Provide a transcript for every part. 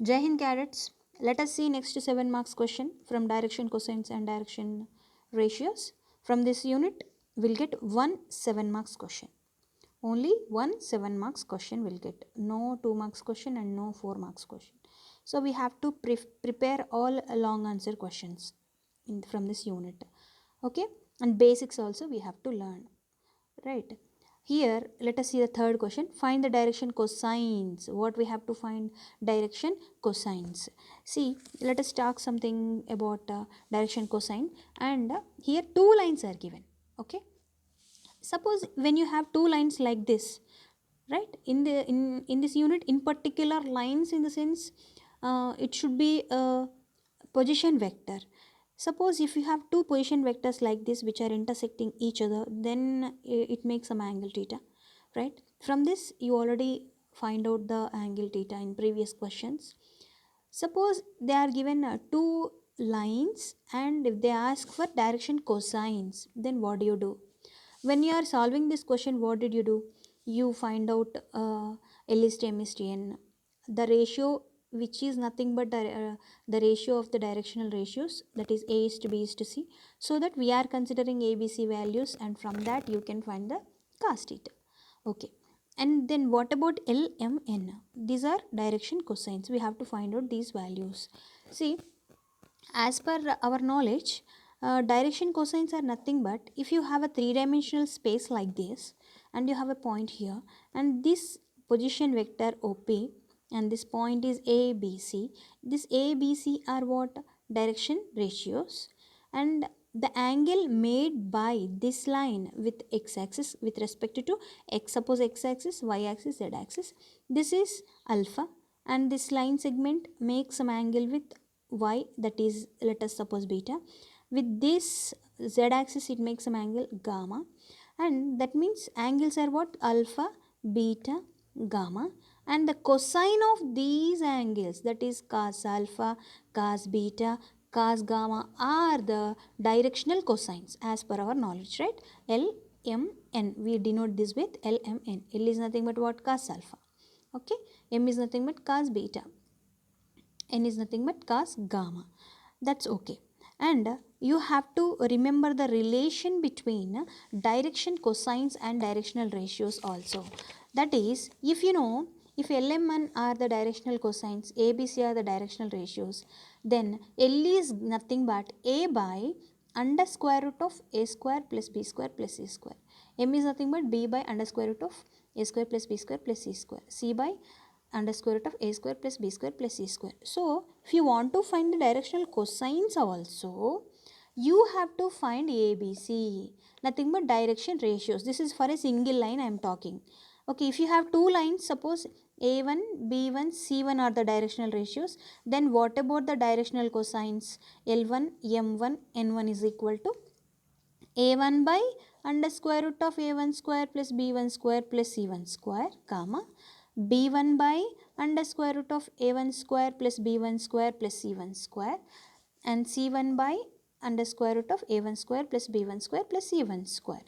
Jai Hind cadets. Let us see next 7 marks question from direction cosines and direction ratios. From this unit, we'll get one 7 marks question. Only one 7 marks question will get. No 2 marks question and no 4 marks question. So we have to prepare all long answer questions from this unit. Okay, and basics also we have to learn, right? Here let us see the third question. Find the direction cosines. What we have to find? Direction cosines. See, let us talk something about direction cosine, and here two lines are given. Okay, suppose when you have two lines like this, right, in this unit, in particular lines, in the sense it should be a position vector. Suppose if you have two position vectors like this which are intersecting each other, then it makes some angle theta, right? From this you already find out the angle theta in previous questions. Suppose they are given two lines, and if they ask for direction cosines, then what do you do? When you are solving this question, what did you do? You find out L is to M is to N, the ratio, which is nothing but the ratio of the directional ratios, that is A is to B is to C, so that we are considering ABC values, and from that you can find the cos theta. Okay, and then what about L, M, N? These are direction cosines. We have to find out these values. See, as per our knowledge, direction cosines are nothing but if you have a three-dimensional space like this, and you have a point here, and this position vector OP, and this point is ABC. This ABC are what? Direction ratios, and the angle made by this line with x-axis with respect to x, suppose x-axis, y-axis, z-axis, this is alpha, and this line segment makes some angle with y, that is, let us suppose beta. With this z-axis it makes some angle gamma, and that means angles are what? Alpha, beta, gamma, and the cosine of these angles, that is cos alpha, cos beta, cos gamma, are the directional cosines as per our knowledge, right? L, M, N, we denote this with L, M, N. L is nothing but what? Cos alpha. Okay, M is nothing but cos beta, N is nothing but cos gamma. That's okay. And you have to remember the relation between direction cosines and directional ratios also. That is, if you know, if LMN are the directional cosines, ABC are the directional ratios, then L is nothing but A by under square root of A square plus B square plus C square. M is nothing but B by under square root of A square plus B square plus C square. C by under square root of A square plus B square plus C square. So, if you want to find the directional cosines also, you have to find ABC. Nothing but direction ratios. This is for a single line I am talking. Okay, if you have two lines, suppose A1, B1, C1 are the directional ratios, then what about the directional cosines? L1, M1, N1 is equal to A1 by under square root of A1 square plus B1 square plus C1 square, comma, B1 by under square root of A1 square plus B1 square plus C1 square, and C1 by under square root of A1 square plus B1 square plus C1 square.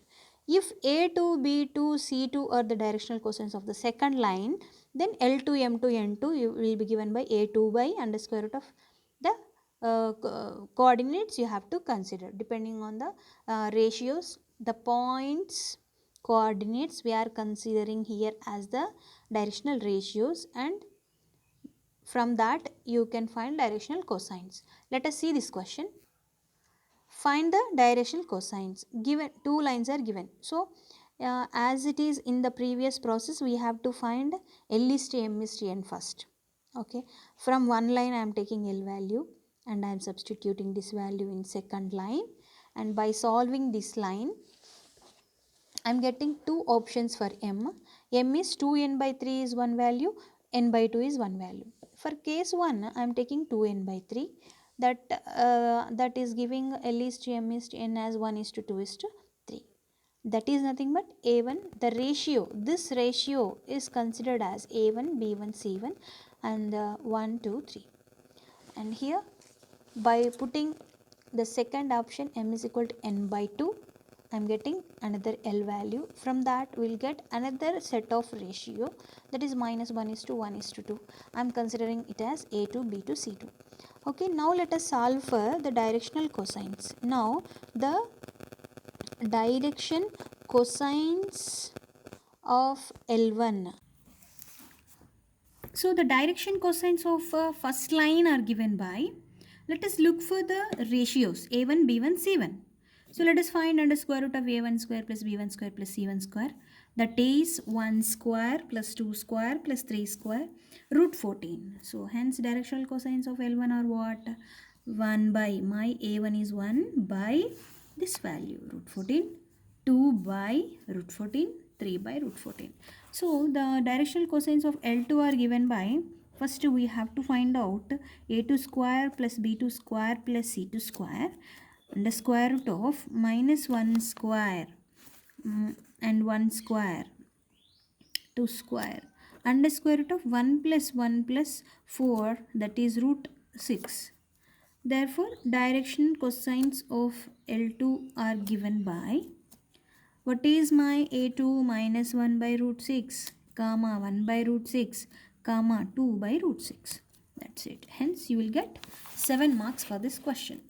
If A2, B2, C2 are the directional cosines of the second line, then L2, M2, N2 will be given by A2 by under square root of the coordinates you have to consider depending on the ratios. The points coordinates we are considering here as the directional ratios, and from that you can find directional cosines. Let us see this question. Find the directional cosines. Given two lines are given, so as it is in the previous process, we have to find L is to M is to N first. Okay, from one line I am taking L value and I am substituting this value in second line, and by solving this line I am getting two options for M. M is 2n by 3 is one value, n by 2 is one value. For case 1, I am taking 2n by 3. That is giving L is to M is to N as 1 is to 2 is to 3. That is nothing but A1. The ratio, this ratio is considered as A1, B1, C1 and 1, 2, 3. And here by putting the second option M is equal to N by 2, I'm getting another L value. From that we'll get another set of ratio, that is minus 1 is to 1 is to 2. I'm considering it as A2, B2, C2. Okay, now let us solve for the directional cosines. Now the direction cosines of L1. So the direction cosines of first line are given by, let us look for the ratios a1, b1, c1. So let us find under square root of a1 square plus b1 square plus c1 square. That is 1 square plus 2 square plus 3 square root 14. So hence directional cosines of L1 are what? 1 by, my a1 is 1 by this value root 14, 2 by root 14, 3 by root 14. So the directional cosines of L2 are given by, first we have to find out a2 square plus b2 square plus c2 square and the square root of minus 1 square and 1 square 2 square and the square root of 1 plus 4, that is root 6. Therefore direction cosines of L2 are given by, what is my a2 minus 1 by root 6 comma 1 by root 6 comma 2 by root 6. That's it. Hence you will get 7 marks for this question.